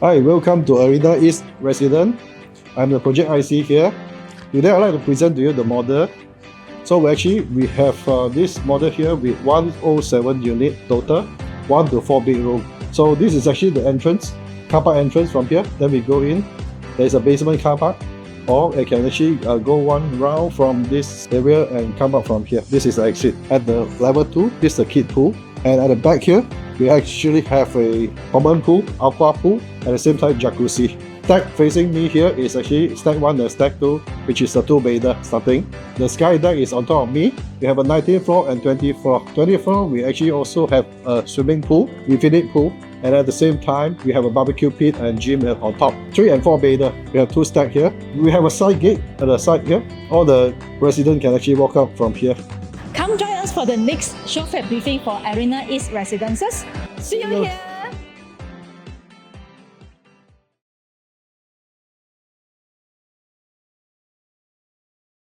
Hi, welcome to Arina East Residence. I'm the project IC here. Today I'd like to present to you the model. So we have this model here with 107 unit total, 1 to 4 bedroom. So this is actually the entrance, car park entrance from here. Then we go in, there's a basement car park, or I can actually go one round from this area and come up from here. This is the exit. At the level 2, this is the kid pool. And at the back here, we actually have a common pool, aqua pool, at the same time jacuzzi. Stack facing me here is actually stack 1 and stack 2, which is a 2-bedder starting. The sky deck is on top of me. We have a 19th floor and 20th floor. 20th floor, we actually also have a swimming pool, infinite pool, and at the same time, we have a barbecue pit and gym on top. 3 and 4-bedder, we have 2 stack here. We have a side gate at the side here. All the residents can actually walk up from here. Come join us for the next show fair briefing for Arina East Residences. See you here!